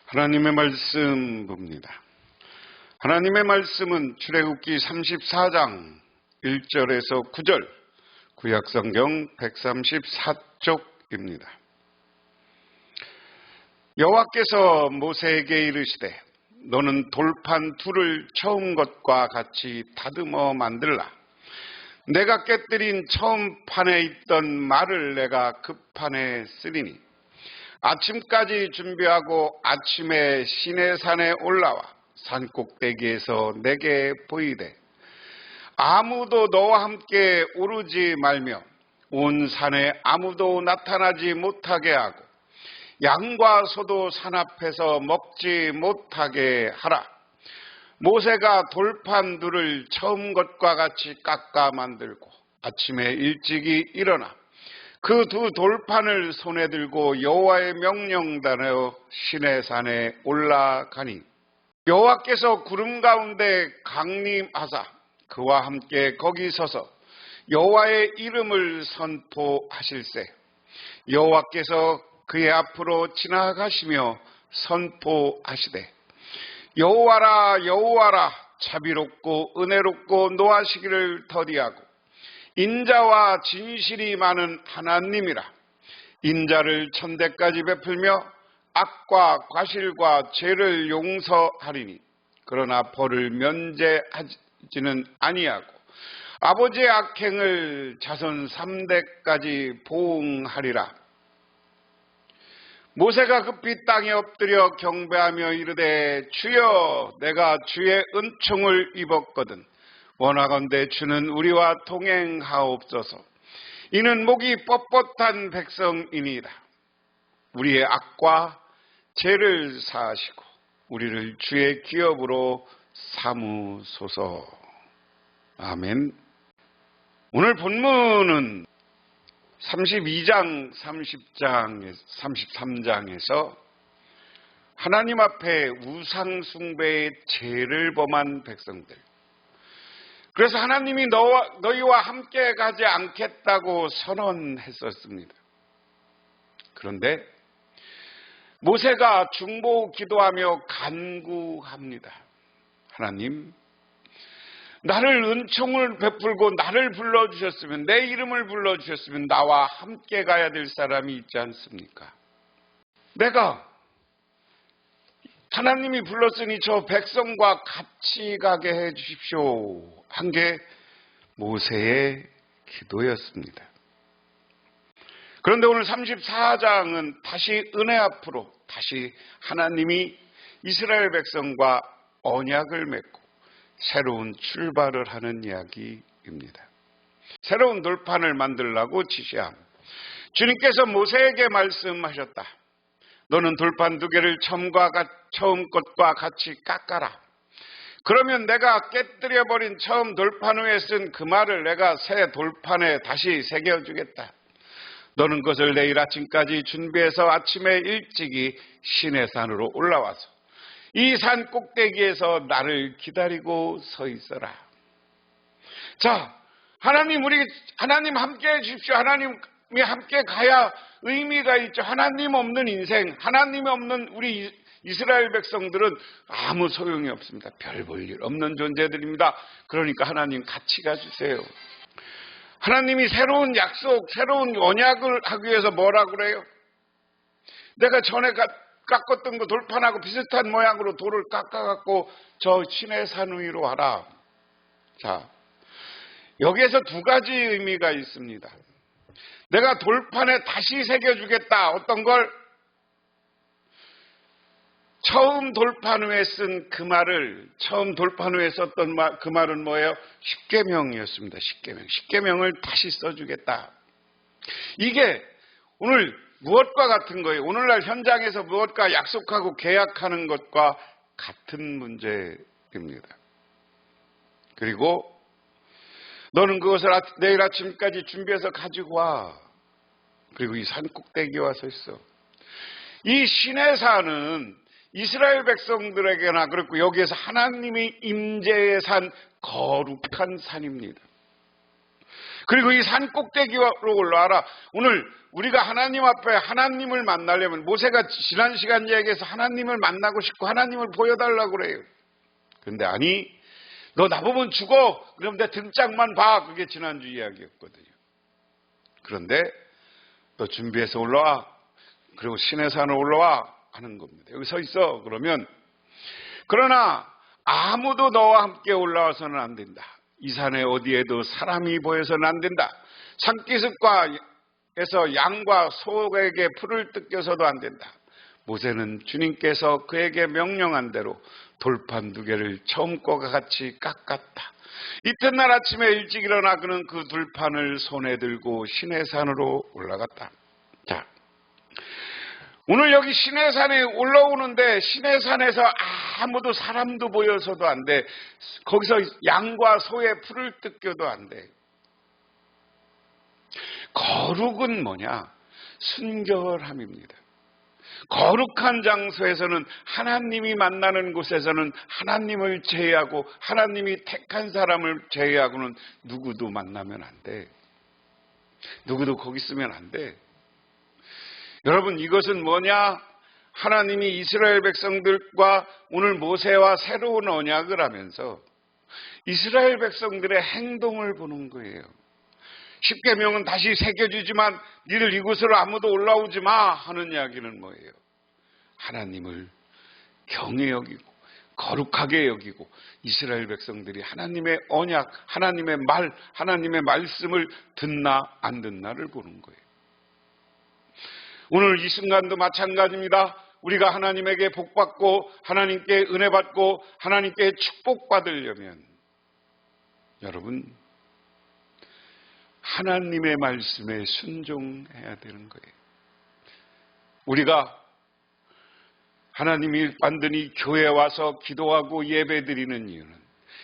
하나님의 말씀 봅니다. 하나님의 말씀은 출애굽기 34장 1절에서 9절, 구약성경 134쪽입니다. 여호와께서 모세에게 이르시되 너는 돌판 둘을 처음 것과 같이 다듬어 만들라. 내가 깨뜨린 처음 판에 있던 말을 내가 그 판에 쓰리니 아침까지 준비하고 아침에 시내산에 올라와 산 꼭대기에서 내게 보이되 아무도 너와 함께 오르지 말며 온 산에 아무도 나타나지 못하게 하고 양과 소도 산 앞에서 먹지 못하게 하라. 모세가 돌판 둘을 처음 것과 같이 깎아 만들고 아침에 일찍이 일어나 그 두 돌판을 손에 들고 여호와의 명령대로 시내산에 올라가니 여호와께서 구름 가운데 강림하사 그와 함께 거기 서서 여호와의 이름을 선포하실세. 여호와께서 그의 앞으로 지나가시며 선포하시되 여호와라 여호와라 자비롭고 은혜롭고 노하시기를 더디하고 인자와 진실이 많은 하나님이라. 인자를 천대까지 베풀며 악과 과실과 죄를 용서하리니 그러나 벌을 면제하지는 아니하고 아버지의 악행을 자손 3대까지 보응하리라. 모세가 급히 땅에 엎드려 경배하며 이르되 주여 내가 주의 은총을 입었거든 원하건대 주는 우리와 동행하옵소서. 이는 목이 뻣뻣한 백성이니이다. 우리의 악과 죄를 사하시고 우리를 주의 기업으로 삼으소서. 아멘. 오늘 본문은 32장, 33장에서 하나님 앞에 우상 숭배의 죄를 범한 백성들, 그래서 하나님이 너희와 함께 가지 않겠다고 선언했었습니다. 그런데 모세가 중보 기도하며 간구합니다. 하나님, 나를 은총을 베풀고 나를 불러주셨으면, 내 이름을 불러주셨으면 나와 함께 가야 될 사람이 있지 않습니까? 내가 하나님이 불렀으니 저 백성과 같이 가게 해 주십시오 한 게 모세의 기도였습니다. 그런데 오늘 34장은 다시 은혜 앞으로, 다시 하나님이 이스라엘 백성과 언약을 맺고 새로운 출발을 하는 이야기입니다. 새로운 돌판을 만들라고 지시함. 주님께서 모세에게 말씀하셨다. 너는 돌판 2개를 처음 것과 같이 깎아라. 그러면 내가 깨뜨려버린 처음 돌판 위에 쓴 그 말을 내가 새 돌판에 다시 새겨주겠다. 너는 그것을 내일 아침까지 준비해서 아침에 일찍이 시내산으로 올라와서 이 산 꼭대기에서 나를 기다리고 서 있어라. 자, 하나님 함께 해 주십시오. 하나님이 함께 가야 의미가 있죠. 하나님 없는 인생, 하나님이 없는 우리 이스라엘 백성들은 아무 소용이 없습니다. 별 볼 일 없는 존재들입니다. 그러니까 하나님 같이 가주세요. 하나님이 새로운 약속, 새로운 언약을 하기 위해서 뭐라 그래요? 내가 전에 깎았던 거 돌판하고 비슷한 모양으로 돌을 깎아갖고 저 시내산 위로 와라. 자, 여기에서 2가지 의미가 있습니다. 내가 돌판에 다시 새겨주겠다. 어떤 걸? 처음 돌판 위에 쓴 그 말을, 처음 돌판 위에 썼던 그 말은 뭐예요? 십계명이었습니다. 십계명을 다시 써주겠다. 이게 오늘 무엇과 같은 거예요? 오늘날 현장에서 무엇과 약속하고 계약하는 것과 같은 문제입니다. 그리고 너는 그것을 내일 아침까지 준비해서 가지고 와. 그리고 이 산 꼭대기에 와서 있어. 이 시내산은 이스라엘 백성들에게나 그렇고 여기에서 하나님이 임재의 산, 거룩한 산입니다. 그리고 이 산 꼭대기로 올라와라. 오늘 우리가 하나님 앞에 하나님을 만나려면 모세가 지난 시간 이야기에서 하나님을 만나고 싶고 하나님을 보여달라고 그래요. 그런데 아니, 너 나보면 죽어. 그럼 내 등짝만 봐. 그게 지난주 이야기였거든요. 그런데 너 준비해서 올라와. 그리고 시내산으로 올라와 하는 겁니다. 여기 서 있어. 그러나 아무도 너와 함께 올라와서는 안 된다. 이 산에 어디에도 사람이 보여서는 안 된다. 산기슭가에서 양과 소에게 풀을 뜯겨서도 안 된다. 모세는 주님께서 그에게 명령한 대로 돌판 2개를 처음 것과 같이 깎았다. 이튿날 아침에 일찍 일어나 그는 그 돌판을 손에 들고 시내산으로 올라갔다. 자, 오늘 여기 시내산에 올라오는데 시내산에서 아무도 사람도 보여서도 안 돼. 거기서 양과 소의 풀을 뜯겨도 안 돼. 거룩은 뭐냐? 순결함입니다. 거룩한 장소에서는 하나님이 만나는 곳에서는 하나님을 제외하고 하나님이 택한 사람을 제외하고는 누구도 만나면 안 돼. 누구도 거기 있으면 안 돼. 여러분, 이것은 뭐냐? 하나님이 이스라엘 백성들과 오늘 모세와 새로운 언약을 하면서 이스라엘 백성들의 행동을 보는 거예요. 십계명은 다시 새겨주지만 니들 이곳으로 아무도 올라오지 마 하는 이야기는 뭐예요? 하나님을 경외 여기고 거룩하게 여기고 이스라엘 백성들이 하나님의 언약, 하나님의 말, 하나님의 말씀을 듣나 안 듣나를 보는 거예요. 오늘 이 순간도 마찬가지입니다. 우리가 하나님에게 복받고 하나님께 은혜받고 하나님께 축복받으려면 여러분 하나님의 말씀에 순종해야 되는 거예요. 우리가 하나님이 만든 이 교회에 와서 기도하고 예배드리는 이유는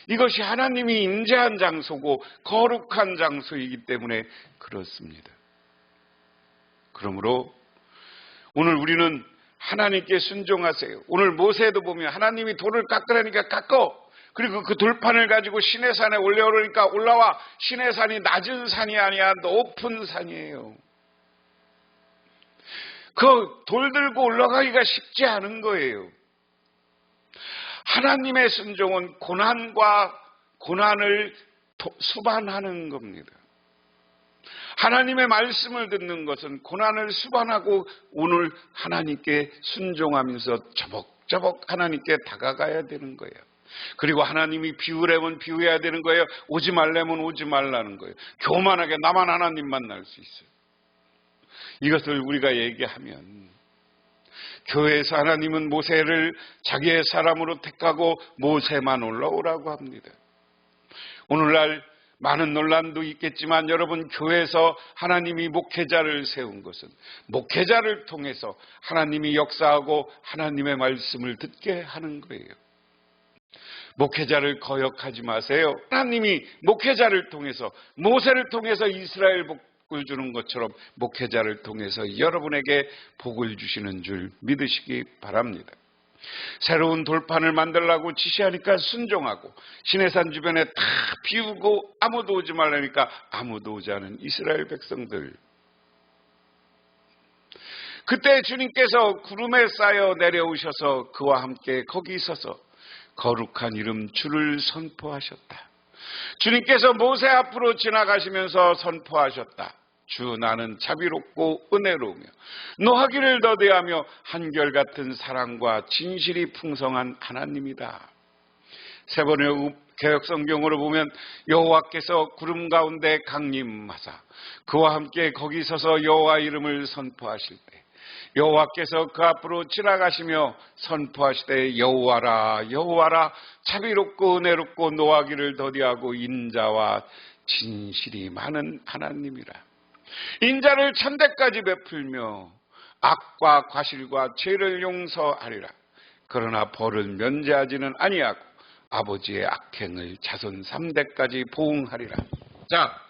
이것이 하나님이 임재한 장소고 거룩한 장소이기 때문에 그렇습니다. 그러므로 오늘 우리는 하나님께 순종하세요. 오늘 모세도 보면 하나님이 돌을 깎으라니까 깎어. 그리고 그 돌판을 가지고 시내산에 올라오니까 올라와. 시내산이 낮은 산이 아니야. 높은 산이에요. 그 돌 들고 올라가기가 쉽지 않은 거예요. 하나님의 순종은 고난과 고난을 수반하는 겁니다. 하나님의 말씀을 듣는 것은 고난을 수반하고 오늘 하나님께 순종하면서 저벅저벅 하나님께 다가가야 되는 거예요. 그리고 하나님이 비우려면 비워야 되는 거예요. 오지 말려면 오지 말라는 거예요. 교만하게 나만 하나님 만날 수 있어요. 이것을 우리가 얘기하면 교회에서 하나님은 모세를 자기의 사람으로 택하고 모세만 올라오라고 합니다. 오늘날 많은 논란도 있겠지만 여러분 교회에서 하나님이 목회자를 세운 것은 목회자를 통해서 하나님이 역사하고 하나님의 말씀을 듣게 하는 거예요. 목회자를 거역하지 마세요. 하나님이 목회자를 통해서 모세를 통해서 이스라엘 복을 주는 것처럼 목회자를 통해서 여러분에게 복을 주시는 줄 믿으시기 바랍니다. 새로운 돌판을 만들라고 지시하니까 순종하고 시내산 주변에 다 비우고 아무도 오지 말라니까 아무도 오지 않은 이스라엘 백성들. 그때 주님께서 구름에 쌓여 내려오셔서 그와 함께 거기 서서 거룩한 이름 주를 선포하셨다. 주님께서 모세 앞으로 지나가시면서 선포하셨다. 주 나는 자비롭고 은혜로우며 노하기를 더디하며 한결같은 사랑과 진실이 풍성한 하나님이다. 세 번의 개역성경으로 보면 여호와께서 구름 가운데 강림하사 그와 함께 거기 서서 여호와 이름을 선포하실 때 여호와께서 그 앞으로 지나가시며 선포하시되 여호와라 여호와라 자비롭고 은혜롭고 노하기를 더디하고 인자와 진실이 많은 하나님이라. 인자를 천대까지 베풀며 악과 과실과 죄를 용서하리라. 그러나 벌을 면제하지는 아니하고 아버지의 악행을 자손 3대까지 보응하리라. 자,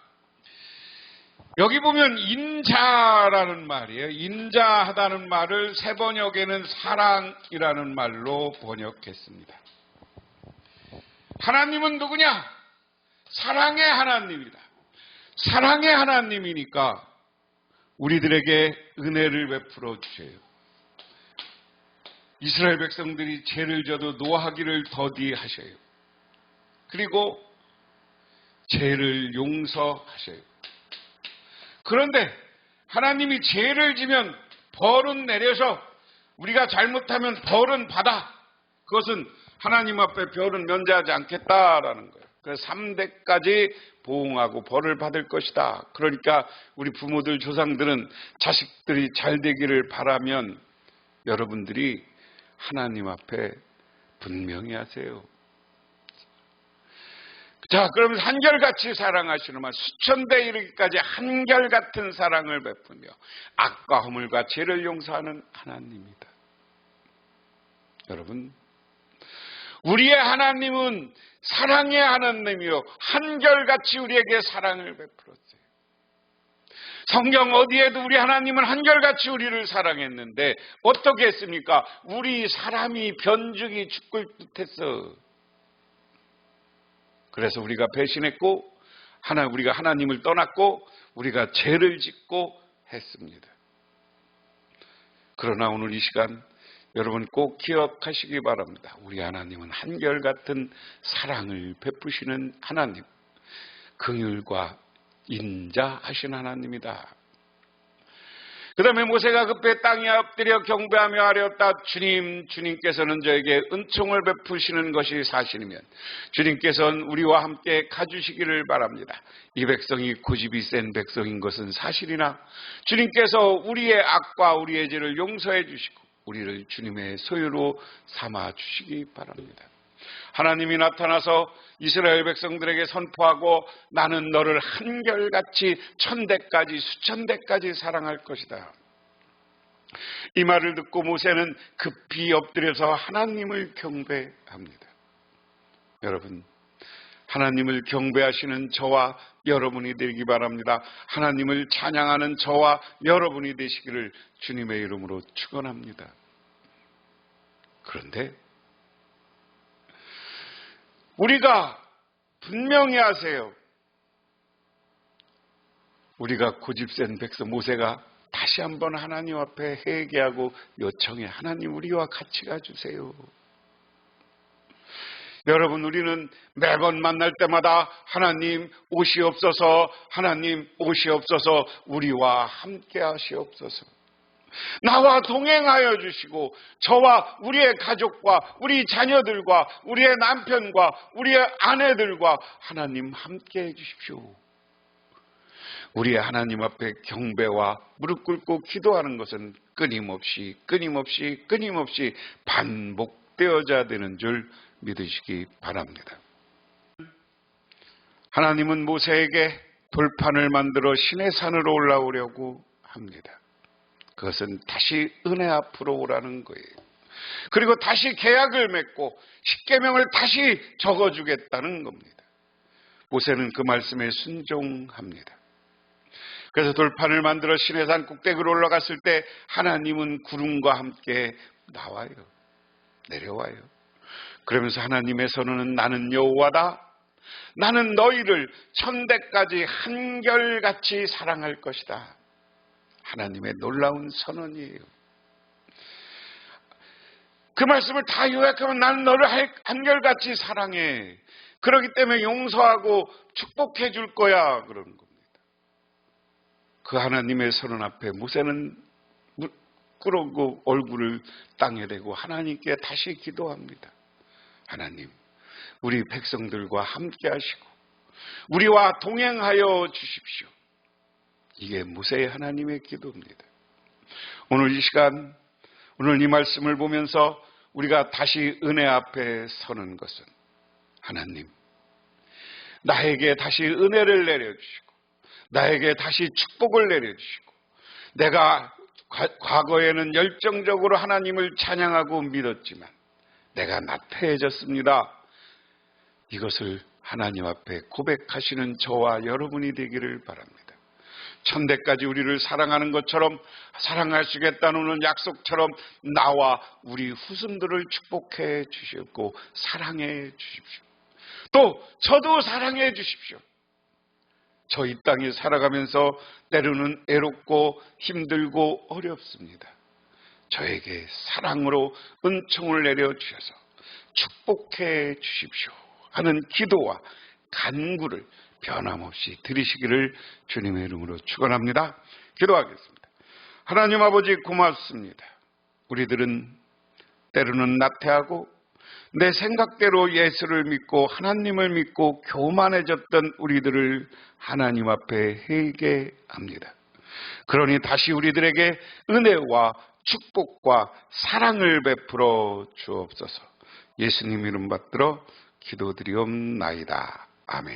여기 보면 인자라는 말이에요. 인자하다는 말을 새 번역에는 사랑이라는 말로 번역했습니다. 하나님은 누구냐? 사랑의 하나님이다. 사랑의 하나님이니까 우리들에게 은혜를 베풀어 주세요. 이스라엘 백성들이 죄를 져도 노하기를 더디하셔요. 그리고 죄를 용서하셔요. 그런데 하나님이 죄를 지면 벌은 내려서 우리가 잘못하면 벌은 받아. 그것은 하나님 앞에 벌은 면제하지 않겠다라는 거예요. 그래서 3대까지 보응하고 벌을 받을 것이다. 그러니까 우리 부모들 조상들은 자식들이 잘 되기를 바라면 여러분들이 하나님 앞에 분명히 하세요. 자, 그러면 한결같이 사랑하시는 말 수천대 이르기까지 한결같은 사랑을 베푸며 악과 허물과 죄를 용서하는 하나님이다. 여러분, 우리의 하나님은 사랑의 하나님이요 한결같이 우리에게 사랑을 베풀었어요. 성경 어디에도 우리 하나님은 한결같이 우리를 사랑했는데 어떻게 했습니까? 우리 사람이 변죽이 죽을 듯했어. 그래서 우리가 배신했고 우리가 하나님을 떠났고 우리가 죄를 짓고 했습니다. 그러나 오늘 이 시간 여러분 꼭 기억하시기 바랍니다. 우리 하나님은 한결같은 사랑을 베푸시는 하나님, 긍휼과 인자하신 하나님이다. 그 다음에 모세가 급히 땅에 엎드려 경배하며 아뢰었다. 주님께서는 저에게 은총을 베푸시는 것이 사실이면 주님께서는 우리와 함께 가주시기를 바랍니다. 이 백성이 고집이 센 백성인 것은 사실이나 주님께서 우리의 악과 우리의 죄를 용서해 주시고 우리를 주님의 소유로 삼아 주시기 바랍니다. 하나님이 나타나서 이스라엘 백성들에게 선포하고 나는 너를 한결같이 천대까지 수천대까지 사랑할 것이다. 이 말을 듣고 모세는 급히 엎드려서 하나님을 경배합니다. 여러분, 하나님을 경배하시는 저와 여러분이 되기 바랍니다. 하나님을 찬양하는 저와 여러분이 되시기를 주님의 이름으로 축원합니다. 그런데 우리가 분명히 하세요. 우리가 고집센 백성 모세가 다시 한번 하나님 앞에 회개하고 요청해. 하나님 우리와 같이 가주세요. 여러분, 우리는 매번 만날 때마다 하나님 오시옵소서, 하나님 오시옵소서, 우리와 함께 하시옵소서, 나와 동행하여 주시고 저와 우리의 가족과 우리 자녀들과 우리의 남편과 우리의 아내들과 하나님 함께 해 주십시오. 우리의 하나님 앞에 경배와 무릎 꿇고 기도하는 것은 끊임없이 반복되어져야 되는 줄 믿으시기 바랍니다. 하나님은 모세에게 돌판을 만들어 시내 산으로 올라오려고 합니다. 그것은 다시 은혜 앞으로 오라는 거예요. 그리고 다시 계약을 맺고 십계명을 다시 적어주겠다는 겁니다. 모세는 그 말씀에 순종합니다. 그래서 돌판을 만들어 시내산 꼭대기로 올라갔을 때 하나님은 구름과 함께 나와요. 내려와요. 그러면서 하나님의 선언은 나는 여호와다. 나는 너희를 천대까지 한결같이 사랑할 것이다. 하나님의 놀라운 선언이에요. 그 말씀을 다 요약하면 나는 너를 한결같이 사랑해. 그렇기 때문에 용서하고 축복해 줄 거야. 그런 겁니다. 그 하나님의 선언 앞에 모세는 꿇고 얼굴을 땅에 대고 하나님께 다시 기도합니다. 하나님, 우리 백성들과 함께 하시고 우리와 동행하여 주십시오. 이게 모세의 하나님의 기도입니다. 오늘 이 시간, 오늘 이 말씀을 보면서 우리가 다시 은혜 앞에 서는 것은 하나님, 나에게 다시 은혜를 내려주시고 나에게 다시 축복을 내려주시고 내가 과거에는 열정적으로 하나님을 찬양하고 믿었지만 내가 나태해졌습니다. 이것을 하나님 앞에 고백하시는 저와 여러분이 되기를 바랍니다. 천대까지 우리를 사랑하는 것처럼 사랑하시겠다는 약속처럼 나와 우리 후손들을 축복해 주시고 사랑해 주십시오. 또 저도 사랑해 주십시오. 저 이 땅에 살아가면서 때로는 애롭고 힘들고 어렵습니다. 저에게 사랑으로 은총을 내려주셔서 축복해 주십시오 하는 기도와 간구를 변함없이 드리시기를 주님의 이름으로 축원합니다. 기도하겠습니다. 하나님 아버지 고맙습니다. 우리들은 때로는 나태하고 내 생각대로 예수를 믿고 하나님을 믿고 교만해졌던 우리들을 하나님 앞에 회개합니다. 그러니 다시 우리들에게 은혜와 축복과 사랑을 베풀어 주옵소서. 예수님 이름 받들어 기도드리옵나이다. 아멘.